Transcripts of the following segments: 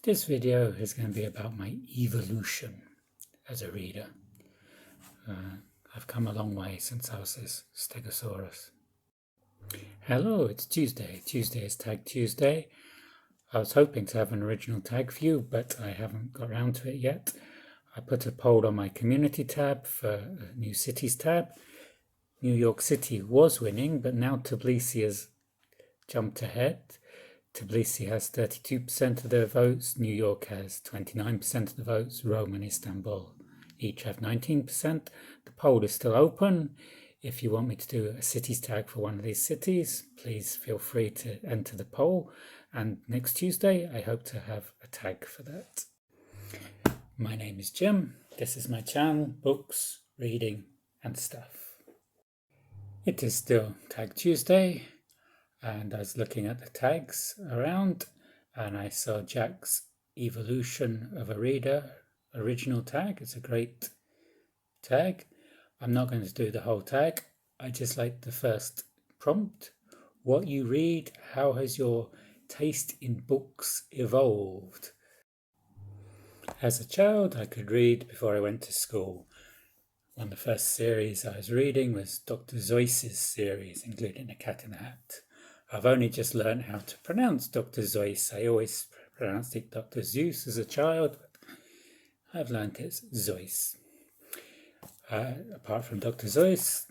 This video is going to be about my evolution as a reader. I've come a long way since I was this Stegosaurus. Hello, it's Tuesday. Tuesday is Tag Tuesday. I was hoping to have an original tag for you, but I haven't got around to it yet. I put a poll on my community tab for a new cities tab. New York City was winning, but now Tbilisi has jumped ahead. Tbilisi has 32% of the votes, New York has 29% of the votes, Rome and Istanbul each have 19%. The poll is still open. If you want me to do a cities tag for one of these cities, please feel free to enter the poll. And next Tuesday, I hope to have a tag for that. My name is Jim. This is my channel, books, reading and stuff. It is still Tag Tuesday. And I was looking at the tags around and I saw Jack's Evolution of a Reader original tag. It's a great tag. I'm not going to do the whole tag. I just like the first prompt. What you read, how has your taste in books evolved? As a child, I could read before I went to school. One of the first series I was reading was Dr Seuss's series, including A Cat in the Hat. I've only just learned how to pronounce Dr Seuss. I always pronounced it Dr Seuss as a child, but I've learned it's Seuss. Apart from Dr Seuss,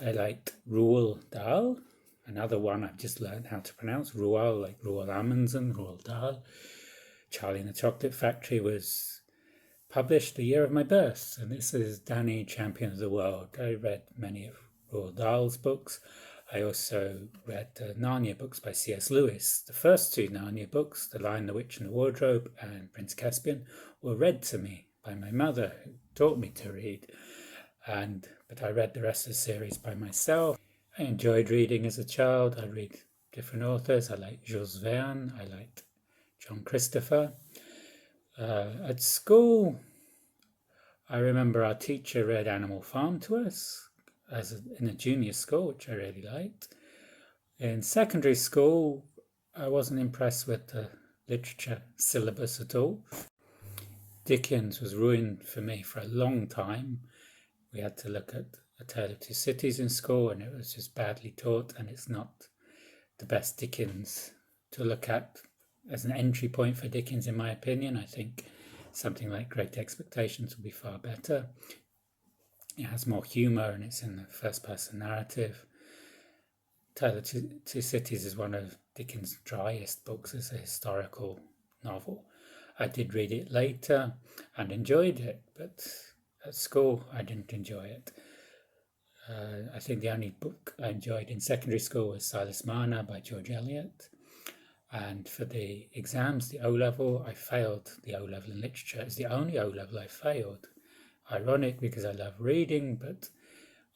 I liked Roald Dahl. Another one I've just learned how to pronounce, Roald, like Roald Amundsen, Roald Dahl. Charlie and the Chocolate Factory was published the year of my birth, and this is Danny, Champion of the World. I read many of Roald Dahl's books. I also read the Narnia books by C.S. Lewis. The first two Narnia books, The Lion, the Witch and the Wardrobe and Prince Caspian, were read to me by my mother, who taught me to read. But I read the rest of the series by myself. I enjoyed reading as a child. I read different authors. I liked Jules Verne. I liked John Christopher. At school, I remember our teacher read Animal Farm to us in a junior school, which I really liked. In secondary school, I wasn't impressed with the literature syllabus at all. Dickens was ruined for me for a long time. We had to look at A Tale of Two Cities in school, and it was just badly taught, and it's not the best Dickens to look at as an entry point for Dickens, in my opinion. I think something like Great Expectations would be far better. It has more humour and it's in the first-person narrative. Tale of Two Cities is one of Dickens' driest books as a historical novel. I did read it later and enjoyed it, but at school I didn't enjoy it. I think the only book I enjoyed in secondary school was Silas Marner by George Eliot. And for the exams, the O-level, I failed the O-level in literature. It's the only O-level I failed. Ironic because I love reading, but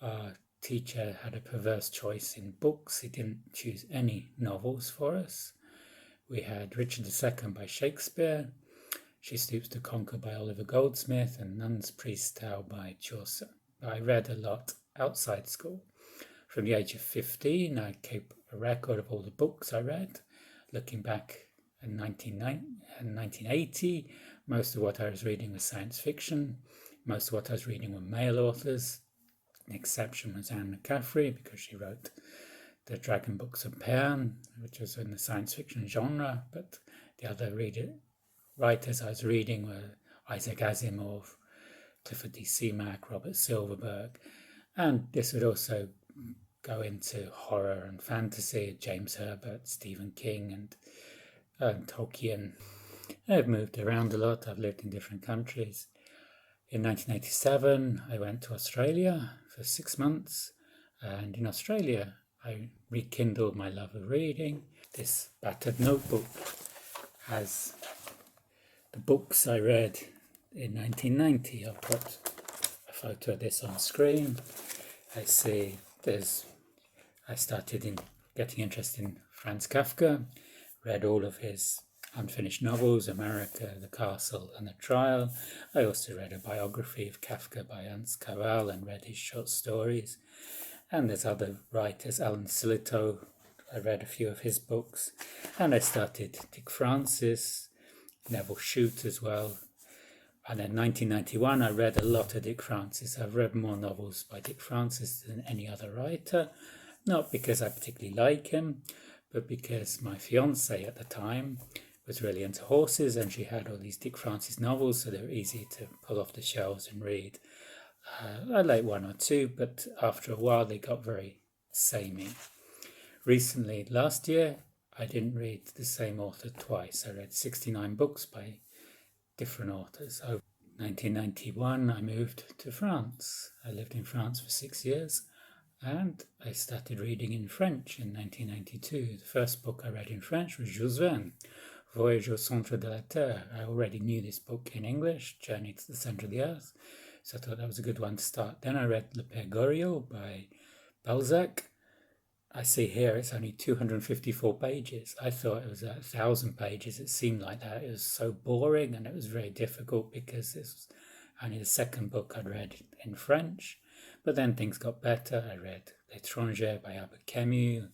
our teacher had a perverse choice in books. He didn't choose any novels for us. We had Richard II by Shakespeare, She Stoops to Conquer by Oliver Goldsmith, and Nun's Priest's Tale by Chaucer. I read a lot outside school. From the age of 15, I kept a record of all the books I read. Looking back in 1980, most of what I was reading was science fiction. Most of what I was reading were male authors. The exception was Anne McCaffrey, because she wrote the Dragon Books of Pan, which was in the science fiction genre. But the other writers I was reading were Isaac Asimov, Clifford D. Seamark, Robert Silverberg. And this would also go into horror and fantasy, James Herbert, Stephen King and Tolkien. I've moved around a lot. I've lived in different countries. In 1987, I went to Australia for 6 months, and in Australia, I rekindled my love of reading. This battered notebook has the books I read in 1990. I'll put a photo of this on screen. I see I started getting interested in Franz Kafka, read all of his unfinished novels, America, The Castle and The Trial. I also read a biography of Kafka by Ernst Cavell and read his short stories. And there's other writers, Alan Sillitoe, I read a few of his books. And I started Dick Francis, Neville Shute as well. And in 1991, I read a lot of Dick Francis. I've read more novels by Dick Francis than any other writer, not because I particularly like him, but because my fiancée at the time was really into horses, and she had all these Dick Francis novels, so they were easy to pull off the shelves and read. I like one or two, but after a while they got very samey. Recently, last year, I didn't read the same author twice. I read 69 books by different authors. In 1991, I moved to France. I lived in France for 6 years, and I started reading in French in 1992. The first book I read in French was Jules Verne, Voyage au centre de la Terre. I already knew this book in English, Journey to the Centre of the Earth, so I thought that was a good one to start. Then I read Le Père Goriot by Balzac. I see here it's only 254 pages. I thought it was 1,000 pages. It seemed like that. It was so boring, and it was very difficult because this was only the second book I'd read in French. But then things got better. I read L'étranger by Albert Camus,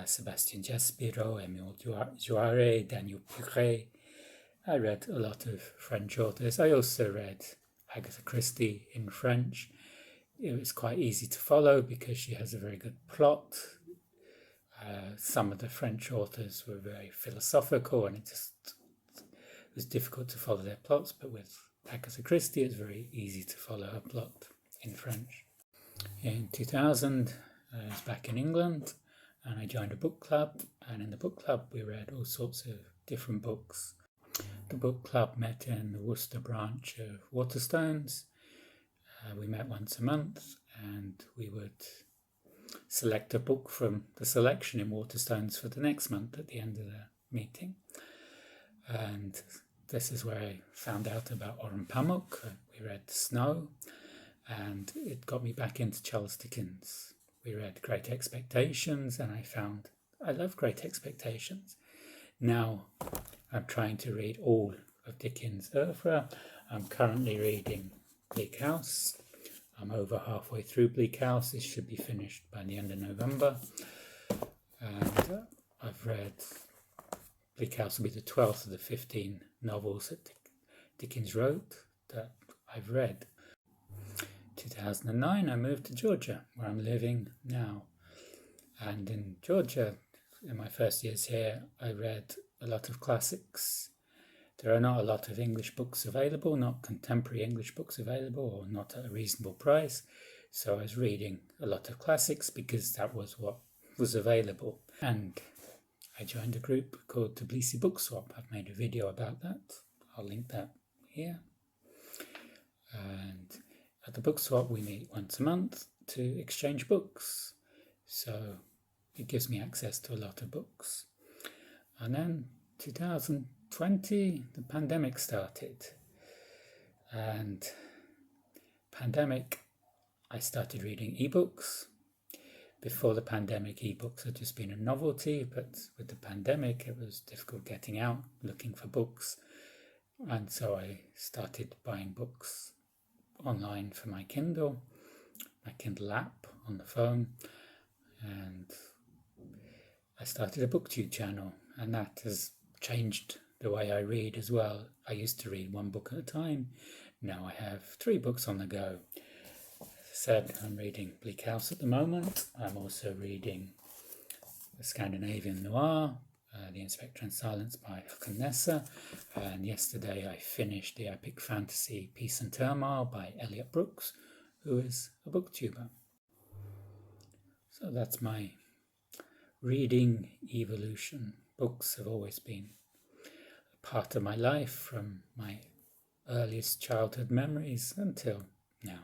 Sébastien Jaspiro, Émile Jouarre, Daniel Puret. I read a lot of French authors. I also read Agatha Christie in French. It was quite easy to follow because she has a very good plot. Some of the French authors were very philosophical, and it was difficult to follow their plots, but with Agatha Christie it's very easy to follow her plot in French. In 2000, I was back in England, and I joined a book club, and in the book club we read all sorts of different books. The book club met in the Worcester branch of Waterstones. We met once a month, and we would select a book from the selection in Waterstones for the next month at the end of the meeting. And this is where I found out about Orhan Pamuk. We read Snow, and it got me back into Charles Dickens. We read Great Expectations, and I love Great Expectations. Now I'm trying to read all of Dickens' oeuvre. I'm currently reading Bleak House. I'm over halfway through Bleak House. It should be finished by the end of November. And I've read Bleak House will be the 12th of the 15 novels that Dickens wrote that I've read. 2009, I moved to Georgia, where I'm living now. And in Georgia, in my first years here, I read a lot of classics. There are not a lot of English books available, not contemporary English books available, or not at a reasonable price. So I was reading a lot of classics because that was what was available. And I joined a group called Tbilisi Book Swap. I've made a video about that. I'll link that here. And at the book swap, we meet once a month to exchange books. So it gives me access to a lot of books. And then 2020, the pandemic started. And pandemic, I started reading ebooks. Before the pandemic, ebooks had just been a novelty, but with the pandemic, it was difficult getting out, looking for books. And so I started buying books online for my Kindle app on the phone. And I started a Booktube channel, and that has changed the way I read as well. I used to read one book at a time. Now I have 3 books on the go. As I said, I'm reading Bleak House at the moment. I'm also reading the Scandinavian noir, The Inspector in Silence by Håkan Nesser. And yesterday I finished the epic fantasy Peace and Turmoil by Elliot Brooks, who is a booktuber. So that's my reading evolution. Books have always been a part of my life from my earliest childhood memories until now.